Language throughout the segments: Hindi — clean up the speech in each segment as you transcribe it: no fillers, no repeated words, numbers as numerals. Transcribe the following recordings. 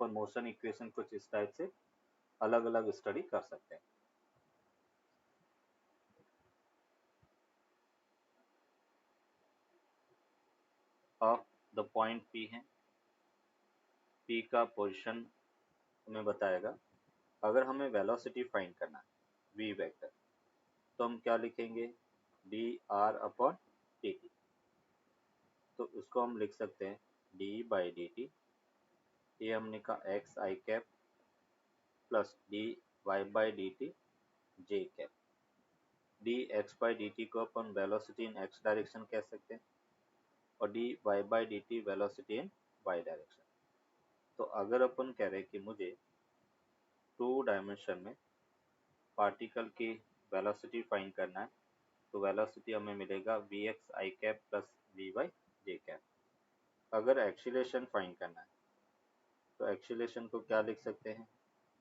अपन मोशन इक्वेशन कुछ इस टाइप से अलग अलग स्टडी कर सकते हैं। अब द पॉइंट P है, P का पोजीशन हमें बताएगा। अगर हमें वेलोसिटी फाइंड करना है v वेक्टर, तो हम क्या लिखेंगे, dr/dt। तो उसको हम लिख सकते हैं d/dt, ये हमने कहा xi cap plus dy/dt j cap. dx/dt को अपन वेलोसिटी इन x डायरेक्शन कह सकते हैं और dy/dt वेलोसिटी इन y डायरेक्शन। तो अगर अपन कह रहे हैं कि मुझे 2 डायमेंशन में पार्टिकल की वेलोसिटी फाइंड करना है, तो वेलोसिटी हमें मिलेगा vx i cap plus vy j cap. अगर एक्सीलरेशन फाइंड करना है, तो एक्सीलरेशन को क्या लिख सकते हैं,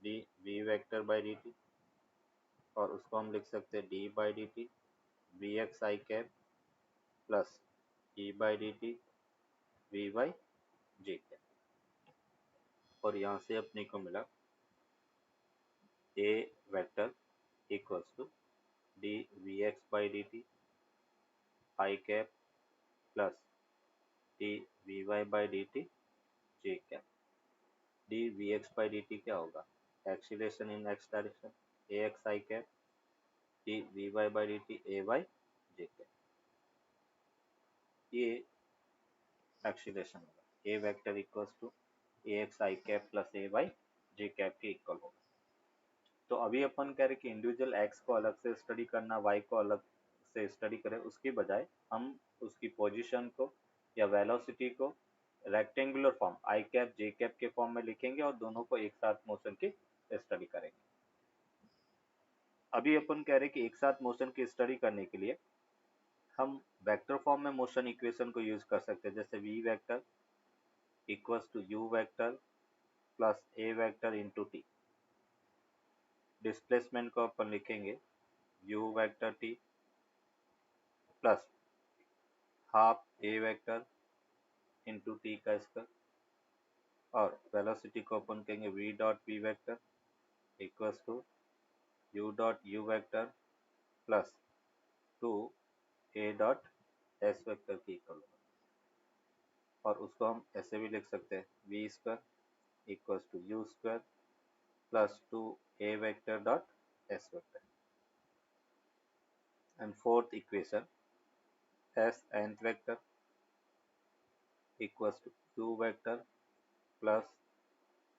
v वेक्टर बाई dt, और उसको हम लिख सकते हैं d/dt vx i cap plus e/dt vy j cap. और यहाँ से अपने को मिला a vector equals to dvx/dt i cap plus dvy/dt j cap. dvx/dt क्या होगा, acceleration in x direction ax i cap, dvy/dt ay j cap. ये एक्सीलरेशन होगा, a vector equals to ax i cap plus ay j cap के इक्वल होगा। तो अभी अपन कह रहे कि इंडिविजुअल x को अलग से स्टडी करना, y को अलग से स्टडी करें, उसके बजाय हम उसकी पोजीशन को या वेलोसिटी को rectangular form i cap j cap के फॉर्म में लिखेंगे और दोनों को एक साथ मोशन की स्टडी करेंगे। अभी अपन कह रहे कि एक साथ मोशन की स्टडी करने के लिए हम वेक्टर फॉर्म में मोशन इक्वेशन को यूज कर सकते हैं, जैसे v vector equals to u vector plus a vector into t। Displacement को अपन लिखेंगे u vector t plus half a vector into t का स्क्वायर, और वेलोसिटी को अपन कहेंगे v dot p vector equals to u dot u vector plus 2 a dot s vector की इक्वल होगा। और उसको हम ऐसे भी लिख सकते हैं v square equals to u square plus 2 a vector dot s vector. And fourth equation s nth vector equals to q vector plus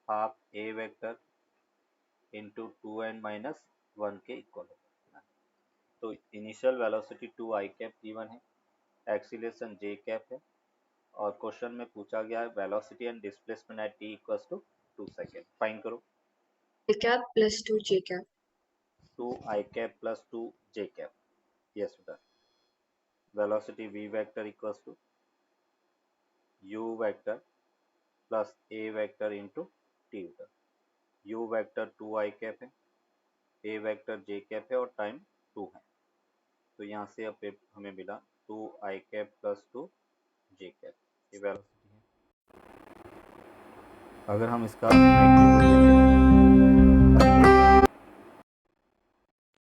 half a vector into 2n minus 1 के इक्वल होगा। तो initial velocity 2i cap given है, एक्सीलरेशन j कैप है, और क्वेश्चन में पूछा गया है velocity and displacement at t equals to 2 second. Find करो। I cap plus 2 j cap. 2i cap plus 2 j cap. Yes बेटा। Velocity v vector equals to u vector plus a vector into t vector. u vector 2i cap है, a वेक्टर j कैप है और टाइम 2 है। तो यहाँ से अब हमें मिला 2i cap plus 2 j cap. ये वेलोसिटी है। अगर हम इसका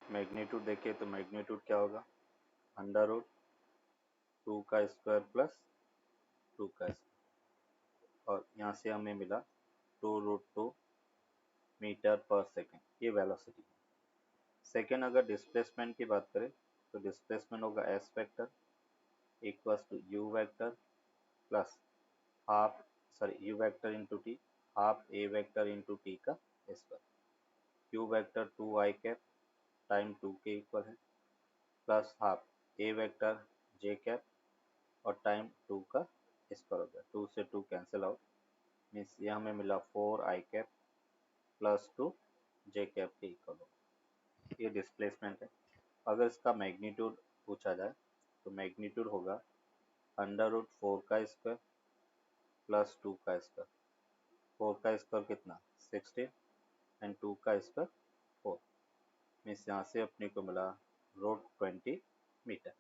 मैग्नीट्यूड देखें तो मैग्नीट्यूड क्या होगा, अंडर रूट 2 का स्क्वायर प्लस 2 का स्क्वायर, और यहाँ से हमें मिला 2√2 मीटर पर सेकेंड। ये वेलोसिटी। सेकेंड अगर डिस्प्लेसमेंट की बात करें तो डिस्प्लेसमेंट होगा s vector equals to u vector plus half u vector into t half a vector into t का square. q vector 2i cap time 2 के इक्वल है plus half a vector j cap और टाइम 2 का स्क्वायर हो गया। 2 से 2 कैंसिल आउट, मीन्स ये हमें मिला 4i cap plus 2 j cap के इक्वल हो। ये डिस्प्लेसमेंट है। अगर इसका मैग्नीट्यूड पूछा जाए तो मैग्नीट्यूड होगा अंडर रूट 4 का स्क्वायर प्लस 2 का स्क्वायर। 4 का स्क्वायर कितना 16 एंड 2 का स्क्वायर 4, मीन्स यहाँ से अपने को मिला √20 मीटर।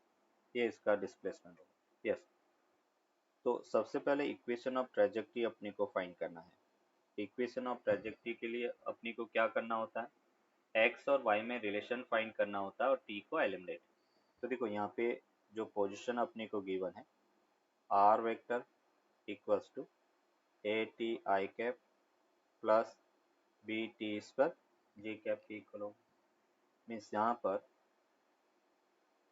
ये इसका डिस्प्लेसमेंट होगा। यस। तो सबसे पहले इक्वेशन ऑफ ट्रेजेक्टरी अपने को फाइंड करना है। इक्वेशन ऑफ ट्रेजेक्टरी के लिए अपनी को क्या करना होता है, एक्स और वाई में रिलेशन फाइंड करना होता है और टी को एलिमिनेट। तो देखो यहाँ पे जो पोजीशन अपने को गिवन है, r vector equals to a t i cap plus b t square j cap के इक्वल हो। मीन्स यहाँ पर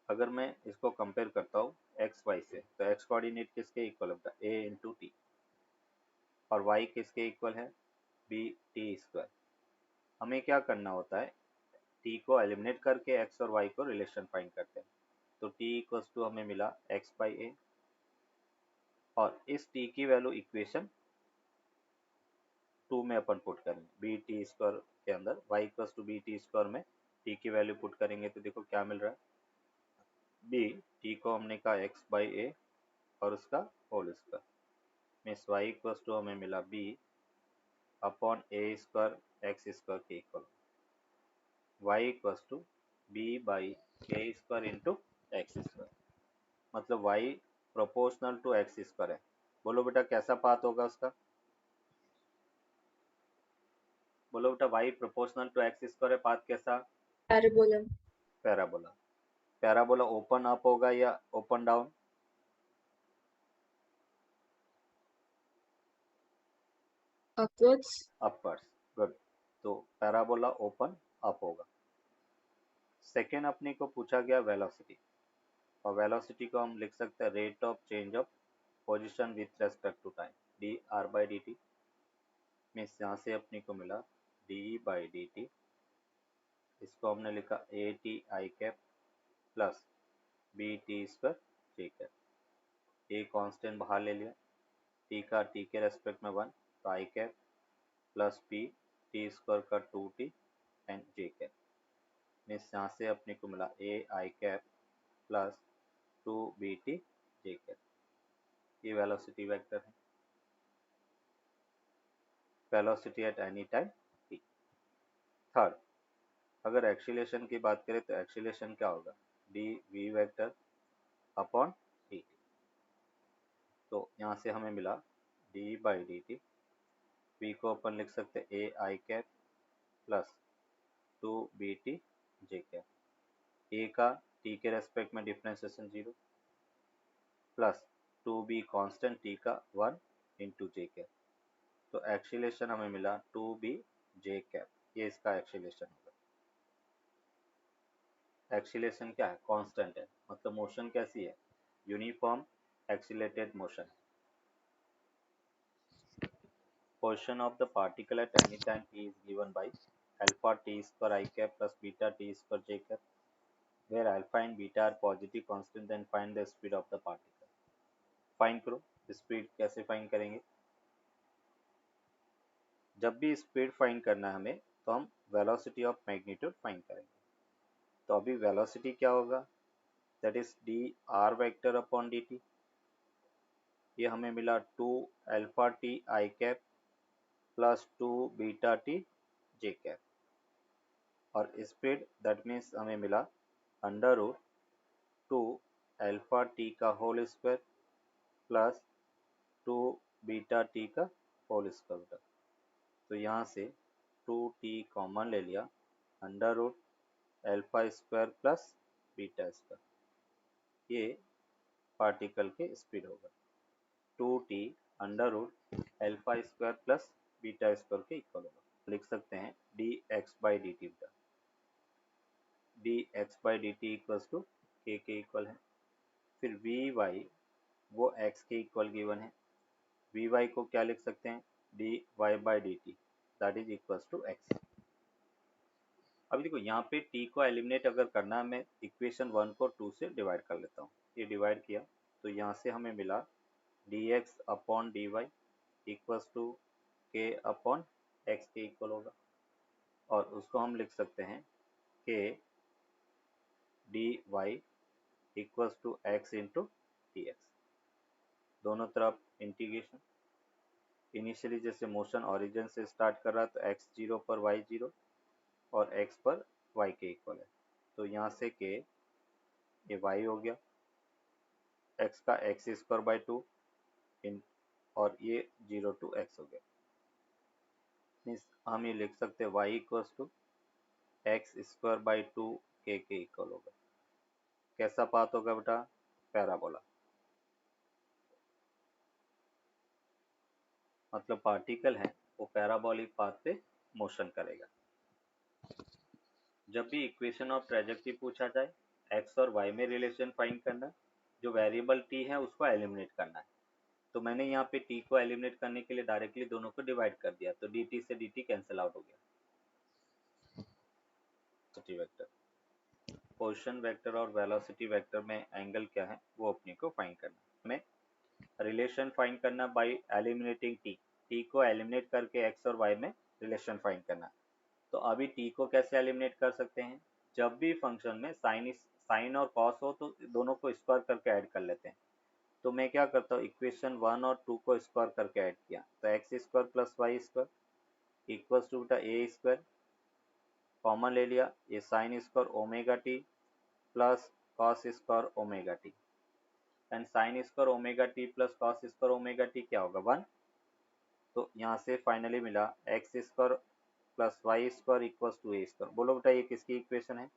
अगर मैं इसको कंपेयर करता हूँ एक्स वाई से, तो एक्स कोऑर्डिनेट किसके इक्वल होता है, ए इंटू टी, और वाई किसके इक्वल है, बी टी स्क्वायर। हमें क्या करना होता है, टी को एलिमिनेट करके एक्स और वाई को रिलेशन फाइंड करते हैं। तो टी इक्वल्स टू हमें मिला एक्स बाई ए, और इस टी की वैल्यू इक्वेशन 2 में अपन पुट करेंगे, बी टी स्क्वायर के अंदर y equals to b t square में टी की वैल्यू पुट करेंगे तो देखो क्या मिल रहा है, बी टी को हमने कहा एक्स बाई ए और उसका whole square, means y equals to हमें मिला b upon a square x square के equal, y equals to b by a square into x square, मतलब y proportional to x square है। बोलो बेटा कैसा पाथ होगा उसका, बोलो बेटा y proportional to x square है, पाथ कैसा, parabola. Parabola. Parabola open up होगा या open down, upwards. Upwards, good. तो पैराबोला ओपन अप होगा। सेकेंड अपने को पूछा गया वेलोसिटी, और वेलोसिटी को हम लिख सकते हैं rate of change of position with respect to time, d r by d t. Means यहाँ से अपने को मिला डी बाई डी टी, इसको हमने लिखा a t i cap plus b t square j cap, a constant बाहर ले लिया, टी का टी के रेस्पेक्ट में 1, तो i cap plus p t square का 2t and J cap. Means यहाँ से अपने को मिला a i cap plus 2bt j cap, ये वेलोसिटी वेक्टर है, velocity at any time t। Third, अगर एक्सीलरेशन की बात करें तो एक्सीलरेशन क्या होगा, d v vector upon d t. तो यहाँ से हमें मिला d by d t, v को अपन लिख सकते हैं a i cap plus 2bt j cap, a का टी के रेस्पेक्ट में differentiation 0 plus 2b constant T का 1 इंटू जे कैप। तो एक्सीलरेशन हमें मिला 2b जे कैप, ये इसका एक्सीलरेशन होगा। एक्सीलरेशन क्या है, कांस्टेंट है, मतलब मोशन कैसी है, uniform accelerated motion. Position of the particle at any time t is given by alpha t square I cap plus beta t square j cap, where alpha and beta are positive constant, then find the speed of the particle। Find करो, स्पीड कैसे फाइंड करेंगे, जब भी स्पीड फाइंड करना है हमें तो हम वेलोसिटी ऑफ मैग्नीट्यूड फाइंड करेंगे। तो अभी वेलोसिटी क्या होगा, that is d r vector upon d t, ये हमें मिला 2 alpha t i cap plus 2 beta t j cap, और स्पीड दैट मीन्स हमें मिला अंडर रूट 2 अल्फा टी का whole square plus 2 beta t का होल स्क्वायर। तो यहाँ से 2t कॉमन ले लिया, under root alpha square plus beta square, ये पार्टिकल के स्पीड होगा। 2t under root alpha square plus beta square के इक्वल होगा। लिख सकते हैं d x by d t, d x by d t equals to k equal है। फिर वी वाई वो एक्स के इक्वल गिवन है, वी वाई को क्या लिख सकते हैं, d y by d t that is equals to x. अभी देखो यहाँ पे t को एलिमिनेट अगर करना है, मैं इक्वेशन 1 को 2 से डिवाइड कर लेता हूँ, ये डिवाइड किया तो यहाँ से हमें मिला dx upon dy equals to k upon x के इक्वल होगा, और उसको हम लिख सकते हैं k dy equals to x into d x, दोनों तरफ इंटीग्रेशन। इनिशियली जैसे मोशन ओरिजिन से स्टार्ट कर रहा है तो x 0 पर y 0 और x पर y के इक्वल है, तो यहाँ से k ये y हो गया, x का x² बाई 2 इन, और ये 0 टू x हो गया। मीन्स हम ये लिख सकते हैं y equals to x square by 2 के इक्वल होगा। कैसा पाथ होगा बेटा? पैराबोला। मतलब पार्टिकल है वो पैराबोलिक पाथ पे मोशन करेगा। जब भी इक्वेशन ऑफ ट्रेजेक्टरी पूछा जाए, एक्स और वाई में रिलेशन फाइंड करना, जो वेरिएबल टी है उसको एलिमिनेट करना है। तो मैंने यहाँ पे टी को एलिमिनेट करने के लिए डायरेक्टली दोनों को डिवाइड कर दिया, तो डी टी से डी टी कैंसिल आउट हो गया। वेक्टर, पोजीशन वेक्टर और वेलोसिटी वेक्टर में एंगल क्या है वो अपने को फाइंड करना। हमें रिलेशन फाइंड करना बाय एलिमिनेटिंग टी। टी को एलिमिनेट करके एक्स और वाई में रिलेशन फाइंड करना। तो अभी टी को कैसे एलिमिनेट कर सकते हैं? जब भी फंक्शन में साइन और कॉस हो तो दोनों को स्क्वायर करके ऐड कर लेते हैं। तो मैं क्या करता हूँ, इक्वेशन 1 और 2 को स्क्वायर करके ऐड किया, तो x square plus y square equals to बेटा ए स्क्वायर, कॉमन ले लिया, ये sine square omega t plus cos square omega t, and sine square omega t plus cos square omega t क्या होगा? 1। तो यहाँ से फाइनली मिला x square plus y square equals to a square. बोलो बेटा ये किसकी इक्वेशन है?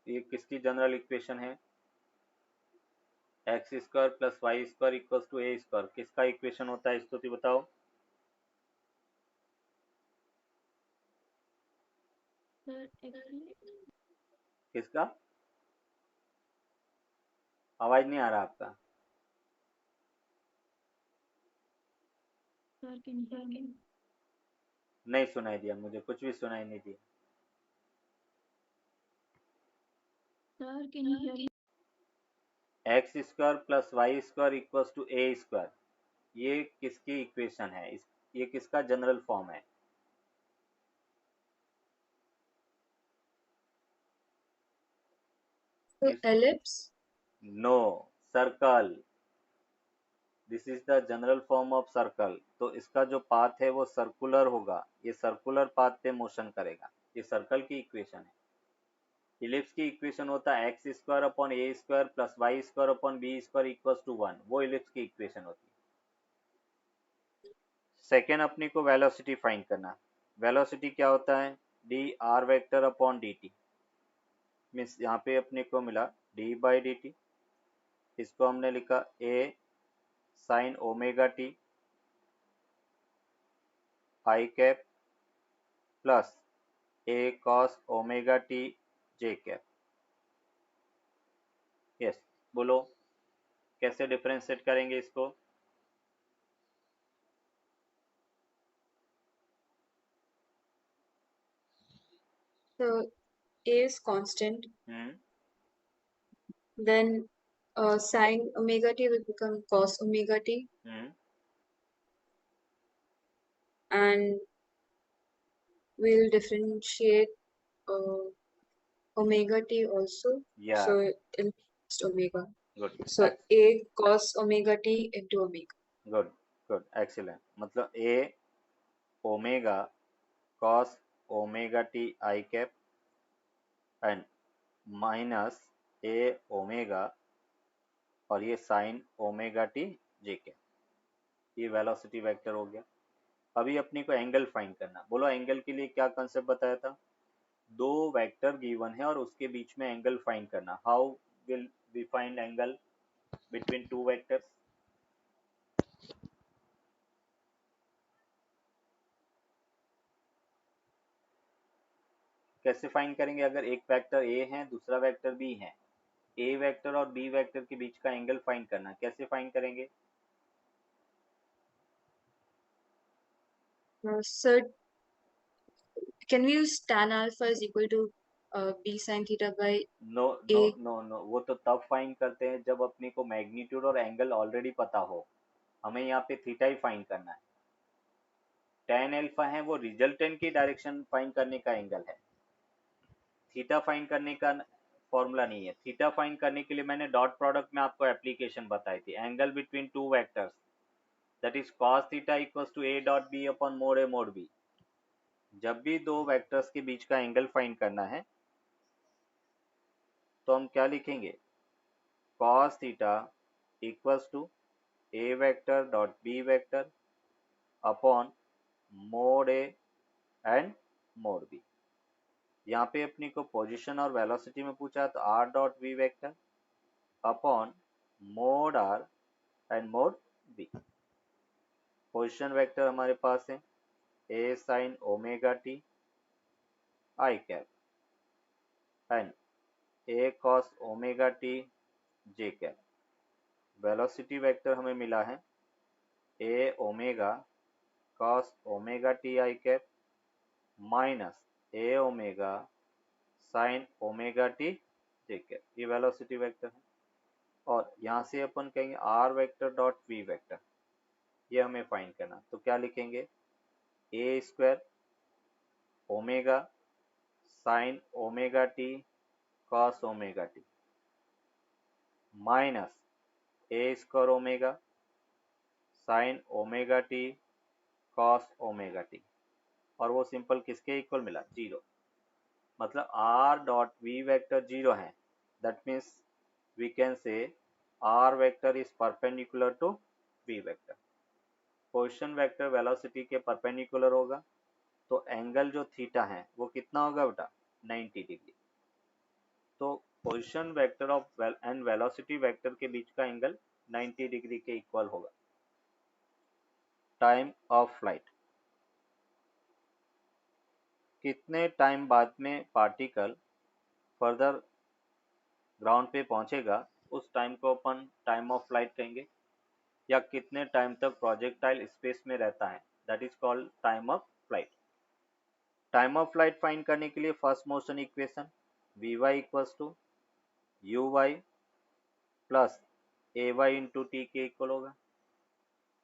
ये किसकी जनरल इक्वेशन है? X square plus y square equals to a square किसका इक्वेशन होता है? स्तुति बताओ। किसका? आवाज नहीं आ रहा आपका। नहीं सुनाई दिया मुझे, कुछ भी सुनाई नहीं दिया। X square plus y square equals to a square, ये किसकी इक्वेशन है? ये किसका जनरल फॉर्म है? So ellipse. No, circle. This is the general form of circle. तो इसका जो पाथ है वो सर्कुलर होगा, ये सर्कुलर पाथ पे मोशन करेगा। ये सर्कल की इक्वेशन है। इलिप्स की इक्वेशन होता है x square upon a square plus y square upon b square equals to 1, वो इलिप्स की इक्वेशन होती है। सेकेंड अपनी को वेलोसिटी फाइंड करना। वेलोसिटी क्या होता है? D r vector upon d t. Means यहाँ पे अपने को मिला डी बाई डी टी, इसको हमने लिखा A sine omega t i cap plus A cos omega t j cap. Yes, बोलो कैसे डिफरेंशिएट करेंगे इसको? So A is constant. Hmm Then sine omega t will become cos omega t, hmm and we'll differentiate uh, omega t also. या So it'll be just omega. Good So A cos omega t into omega. Good good excellent. मतलब A omega cos omega t i cap and minus A omega और ये sine omega t j cap, ये वेलोसिटी वेक्टर हो गया। अभी अपनी को एंगल फाइंड करना। बोलो एंगल के लिए क्या कंसेप्ट बताया था? दो वेक्टर गिवन है और उसके बीच में एंगल फाइंड करना। How will we find angle between two vectors? कैसे फाइंड करेंगे? अगर एक वेक्टर ए है दूसरा वेक्टर बी है, ए वेक्टर और बी वेक्टर के बीच का एंगल फाइंड करना, कैसे फाइंड करेंगे? So can we use tan alpha is equal to b sin theta by no no a? No no, वो तो तब फाइंड करते हैं जब अपने को मैग्नीट्यूड और एंगल ऑलरेडी पता हो। हमें यहाँ पे थीटा ही फाइंड करना है। tan अल्फा है वो रिजल्टेंट की डायरेक्शन फाइंड करने का एंगल है, थीटा फाइंड करने का फॉर्मूला नहीं है। थीटा फाइंड करने के लिए मैंने डॉट प्रोडक्ट में आपको एप्लीकेशन बताई थी, angle between two vectors that is cos theta equals to a dot b upon mod a mod b। जब भी दो वेक्टर्स के बीच का एंगल फाइंड करना है तो हम क्या लिखेंगे? cos theta equals to a vector dot b vector upon mod a and mod b. यहाँ पे अपनी को पोजीशन और वेलोसिटी में पूछा तो r dot v vector upon mod r and mod b। Position vector हमारे पास है a sin omega t i cap and a cos omega t j cap. Velocity vector हमें मिला है a omega cos omega t i cap minus a omega sin omega t j cap. ये वेलोसिटी वेक्टर है। और यहाँ से अपन कहेंगे r vector dot v vector, ये हमें फाइंड करना। तो क्या लिखेंगे a square omega sine omega t cos omega t minus a square omega sine omega t cos omega t, और वो सिंपल किसके इक्वल मिला, 0। मतलब r डॉट v वेक्टर 0 है। That means we can say r vector is perpendicular to v vector. Position vector velocity के परपेंडिकुलर होगा तो एंगल जो थीटा है वो कितना होगा बेटा, 90 डिग्री। तो position vector of and velocity vector के बीच का एंगल 90 डिग्री के इक्वल होगा। टाइम ऑफ फ्लाइट, कितने टाइम बाद में पार्टिकल फर्दर ग्राउंड पे पहुंचेगा उस टाइम को अपन टाइम ऑफ फ्लाइट कहेंगे, या कितने टाइम तक प्रोजेक्टाइल स्पेस में रहता है, that is called time of flight. Time of flight find करने के लिए first motion equation v y equals to u y plus a y into t के इक्वल होगा।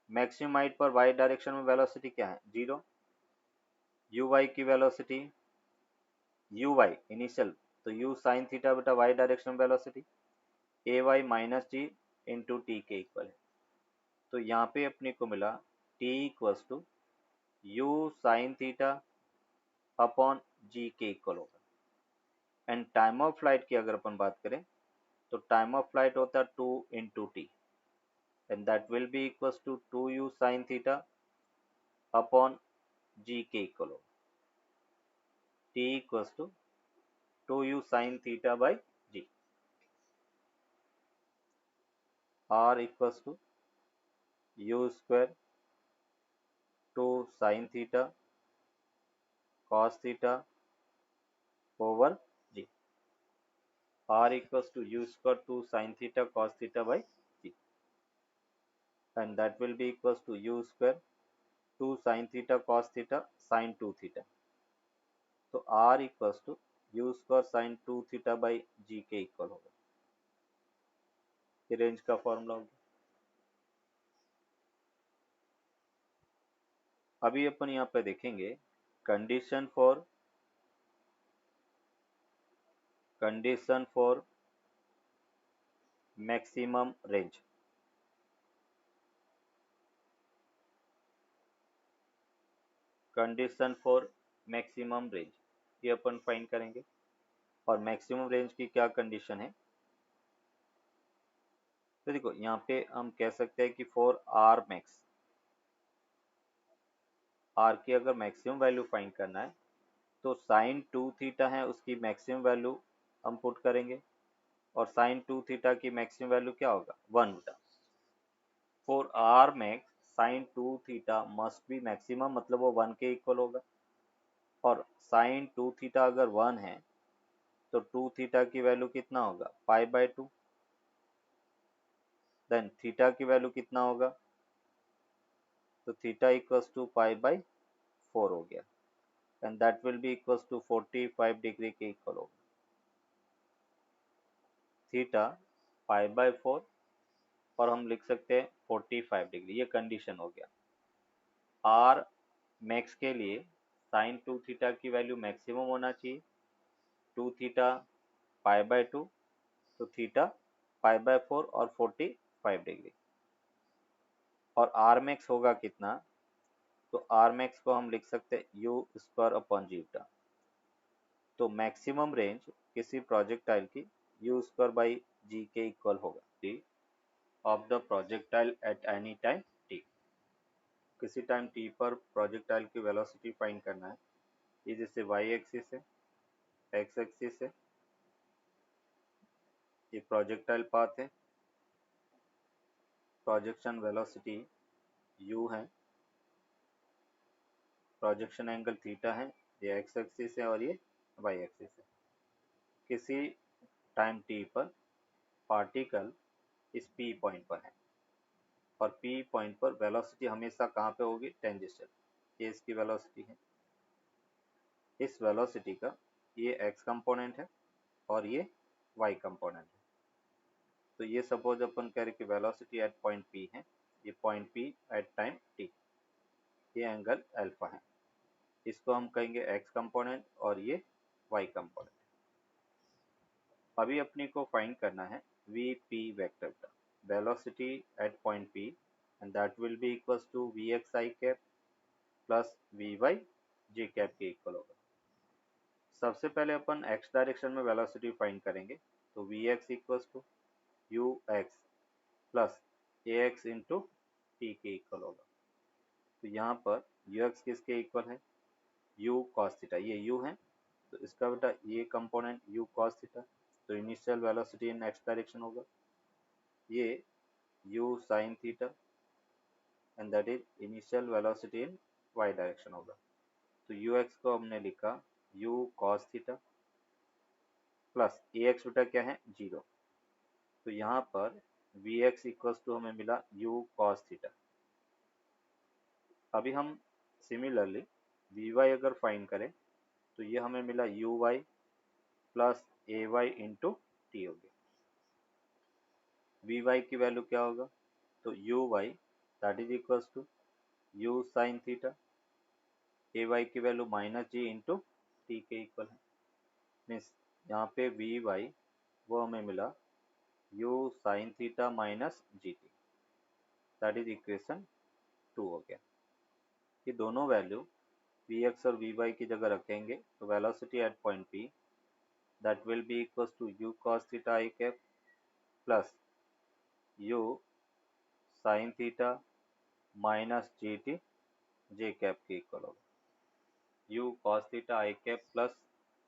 मैक्सिमम हाइट पर वाई डायरेक्शन में वेलोसिटी क्या है, 0। यू वाई की वेलोसिटी यू वाई इनिशियल, तो यू साइन थीटा बेटा वाई डायरेक्शन में velocity a y minus g into t के इक्वल है। तो यहाँ पे अपने को मिला t equals to u sine theta upon g के इक्वल होगा। एंड टाइम ऑफ फ्लाइट की अगर अपन बात करें तो टाइम ऑफ फ्लाइट होता है 2 into t, and that will be equals to 2u sine theta upon g के इक्वल होगा। T equals to 2u sine theta by g. R equals to u square 2 sine theta cos theta over g. R equals to u square 2 sine theta cos theta by g, and that will be equals to u square 2 sine theta cos theta sine 2 theta. तो are equals to u square sine 2 theta by g के इक्वल होगा। ये रेंज का फॉर्मूला होगा। अभी अपन यहाँ पे देखेंगे condition for maximum range. Condition for maximum range ये अपन फाइंड करेंगे। और मैक्सिमम रेंज की क्या कंडीशन है, तो देखो यहाँ पे हम कह सकते हैं कि फॉर आर मैक्स, आर की अगर मैक्सिमम वैल्यू फाइंड करना है तो साइन 2 थीटा है उसकी मैक्सिमम वैल्यू हम पुट करेंगे, और साइन 2 थीटा की मैक्सिमम वैल्यू क्या होगा, 1 होगा। For R max sine 2 theta must be maximum, मतलब वो 1 के इक्वल होगा। और साइन 2 थीटा अगर 1 है तो 2 थीटा की वैल्यू कितना होगा, पाई बाय 2। देन थीटा की वैल्यू कितना होगा, तो theta equals to pi by 4 हो गया, and that will be equals to 45 degree के इक्वल होगा। थीटा पाई बाय 4 और हम लिख सकते हैं 45 डिग्री, ये कंडीशन हो गया। आर मैक्स के लिए साइन 2 थीटा की वैल्यू मैक्सिमम होना चाहिए, 2 थीटा पाई बाय 2, तो थीटा पाई बाय 4 और 45 डिग्री। और आर मैक्स होगा कितना, तो आर मैक्स को हम लिख सकते हैं यू स्क्वायर अपॉन जीटा। तो मैक्सिमम रेंज किसी प्रोजेक्टाइल की यू स्क्वायर बाई जी के इक्वल होगा, g of the projectile at any time t. किसी टाइम t पर प्रोजेक्टाइल की वेलोसिटी फाइंड करना है। ये जैसे y एक्सिस है, x एक्सिस है, ये प्रोजेक्टाइल पाथ है, प्रोजेक्शन वेलोसिटी u है, प्रोजेक्शन एंगल थीटा है, ये x एक्सिस है और ये y एक्सिस है। किसी टाइम t पर पार्टिकल इस p पॉइंट पर है और p पॉइंट पर वेलोसिटी हमेशा कहाँ पे होगी? टेंजेंशियल। ये इसकी वेलोसिटी है। इस वेलोसिटी का ये x कंपोनेंट है और ये y कंपोनेंट है। तो ये सपोज अपन कह रहे कि वेलोसिटी एट पॉइंट p है, ये point p at time t, ये एंगल अल्फा है। इसको हम कहेंगे x कंपोनेंट और ये y कंपोनेंट। अभी अपने को फाइंड करना है vp वेक्टर का velocity at point p and that will be equals to vx i cap plus vy j cap के इक्वल होगा। सबसे पहले अपन x डायरेक्शन में वेलोसिटी फाइंड करेंगे, तो vx equals to ux plus ax into t के इक्वल होगा। तो यहाँ पर ux किसके इक्वल है? u cos थीटा, ये u है तो इसका बेटा ये कंपोनेंट u cos थीटा, तो इनिशियल वेलोसिटी इन x डायरेक्शन होगा, ये u sin theta and that is initial velocity in y direction होगा। तो ux को हमने लिखा u cos theta plus ax बेटा क्या है? 0। तो यहाँ पर vx इक्वल्स टू हमें मिला u cos थीटा। अभी हम सिमिलरली vy अगर फाइंड करें तो ये हमें मिला uy plus ay into t हो गया। vy की वैल्यू क्या होगा? तो uy that is equals to u sin theta, ay की value minus g into t के इक्वल है। मीन्स यहाँ पे vy वो हमें मिला u sin theta minus g t, that is equation 2 हो गया। ये दोनों वैल्यू vx और vy की जगह रखेंगे तो velocity at point p that will be equals to u cos theta i cap plus u sin theta minus g t j cap के इक्वल होगा। u cos theta i cap plus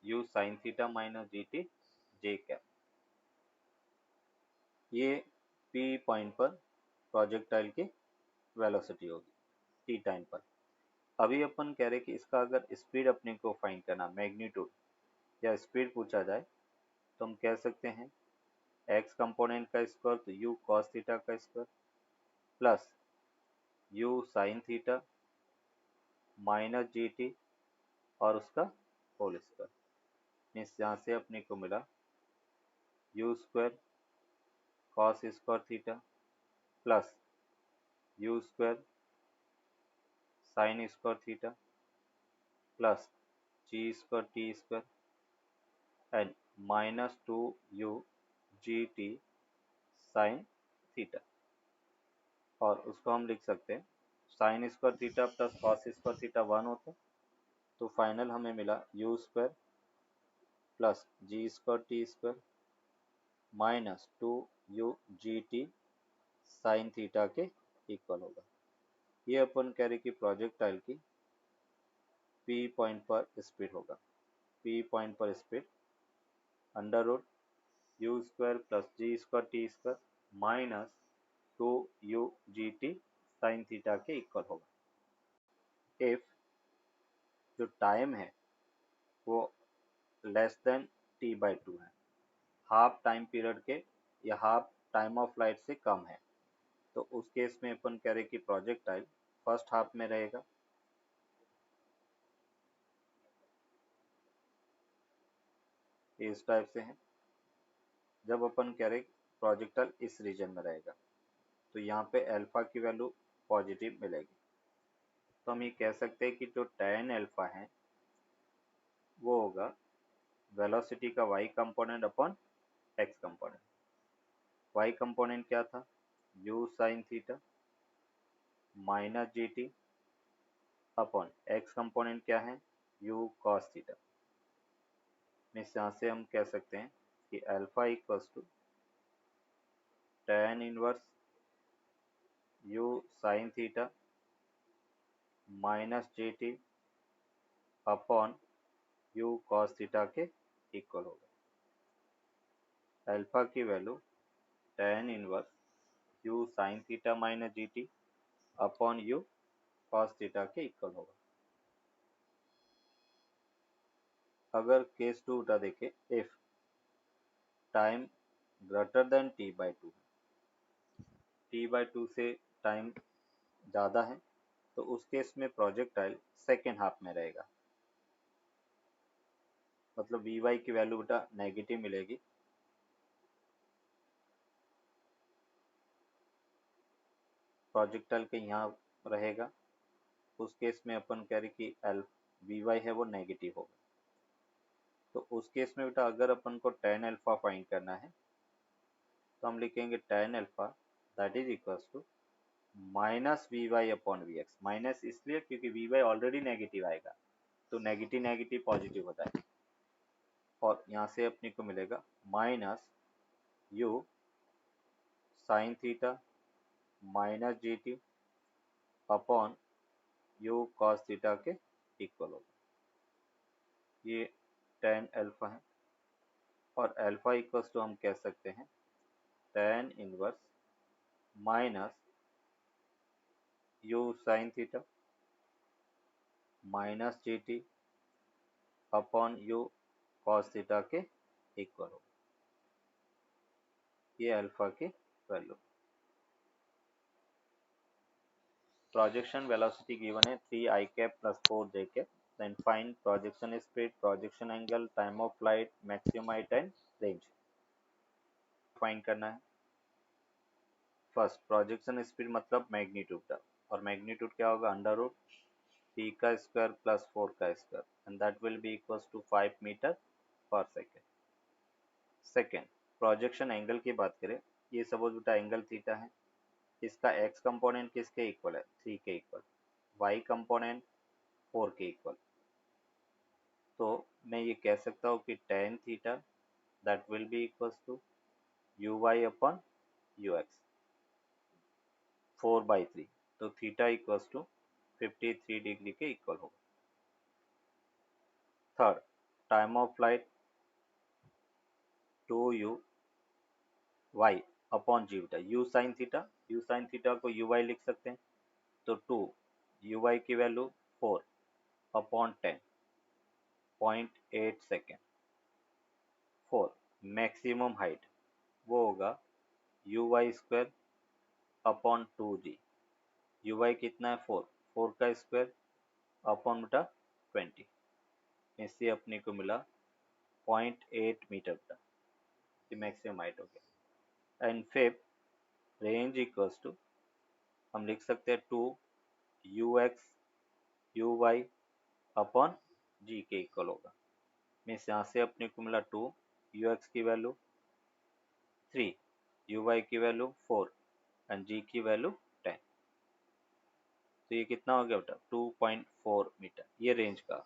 u sin theta minus g t j cap. ये p पॉइंट पर प्रोजेक्टाइल की वेलोसिटी होगी t टाइम पर। अभी अपन कह रहे कि इसका अगर स्पीड अपने को फाइंड करना, मैग्नीट्यूड या स्पीड पूछा जाए तो हम कह सकते हैं x कंपोनेंट का स्क्वायर तो u cos थीटा का square plus u sin theta minus g T और उसका होल स्क्वायर। मीन्स यहाँ से अपने को मिला u square cos square theta plus u square sin square theta plus g square t square and minus 2u g t sine theta. और उसको हम लिख सकते हैं sine square theta plus cos square theta 1 होता, तो फाइनल हमें मिला u square plus g square t square minus 2u g t sine theta के इक्वल होगा। ये अपन कह रहे कि प्रोजेक्टाइल की p पॉइंट पर स्पीड होगा। p पॉइंट पर speed under root u square plus g square t square minus 2u g t sine theta के इक्वल होगा। इफ जो टाइम है वो लेस देन t/2 है, हाफ टाइम पीरियड के या हाफ टाइम ऑफ फ्लाइट से कम है, तो उस केस में अपन कह रहे कि प्रोजेक्टाइल फर्स्ट हाफ में रहेगा। इस टाइप से है। जब अपन कह रहे प्रोजेक्टाइल इस रीजन में रहेगा तो यहाँ पे अल्फा की वैल्यू पॉजिटिव मिलेगी, तो हम ये कह सकते हैं कि जो tan अल्फा है वो होगा वेलोसिटी का y component upon x component. y component क्या था? u sin theta minus g t upon x component क्या है? u cos theta. मीन्स यहाँ से हम कह सकते हैं कि alpha equals to tan inverse u sin theta minus g t upon u cos theta के इक्वल होगा। अल्फा की value tan inverse u sine theta minus g t upon u cos theta के इक्वल होगा। अगर केस 2 उठा देखे, if time greater than t/2, t/2 से टाइम ज़्यादा है तो उस केस में प्रोजेक्टाइल सेकेंड हाफ में रहेगा, मतलब Vy की वैल्यू बेटा नेगेटिव मिलेगी। प्रोजेक्टाइल के यहाँ रहेगा, उस केस में अपन कह रहे कि Vy है वो नेगेटिव होगा। तो उस केस में बेटा अगर अपन को tan अल्फा फाइंड करना है तो हम लिखेंगे tan alpha that is equals to minus Vy upon Vx। Minus इसलिए क्योंकि Vy ऑलरेडी नेगेटिव आएगा, तो नेगेटिव नेगेटिव पॉजिटिव होता है। और यहाँ से अपने को मिलेगा minus you sine theta minus g t upon u cos theta के इक्वल होगा। ये tan अल्फा है और अल्फा इक्वल्स टू हम कह सकते हैं tan inverse minus you sine theta minus g t upon u cos theta के इक्वल होगा। ये अल्फा की वैल्यू। प्रोजेक्शन वेलोसिटी गिवन है 3 i cap plus 4 j cap, then find projection speed, projection angle, time of flight, maximum height and range find करना है। फर्स्ट प्रोजेक्शन स्पीड मतलब मैग्नीट्यूड का, और मैग्नीट्यूड क्या होगा अंडर रूट p का स्क्वायर प्लस 4 का square and that will be equals to 5 metre per second. Second projection angle की बात करें, ये सपोज बेटा एंगल थीटा है, इसका x कंपोनेंट किसके इक्वल है 3 के इक्वल, y कंपोनेंट 4 के इक्वल। तो मैं ये कह सकता हूँ कि tan theta that will be equals to uy upon ux 4/3, तो थीटा इक्वल्स टू 53 डिग्री के इक्वल होगा। Third time of flight 2u y upon g बेटा u साइन थीटा को uy लिख सकते हैं, तो 2 uy की value 4 upon 10 0.8 second. 4 maximum height वो होगा uy square upon 2g, uy कितना है 4 का स्क्वायर अपॉन बेटा 20, इससे अपने को मिला 0.8 मीटर बेटा, ये मैक्सिमम हाइट हो गया। And fifth range equals to हम लिख सकते हैं 2 ux uy अपॉन जी के इक्वल होगा। मीन्स यहाँ से अपने को मिला 2 ux की वैल्यू 3, uy की वैल्यू 4 एंड जी की वैल्यू 10, तो ये कितना हो गया बेटा 2.4 मीटर, ये रेंज का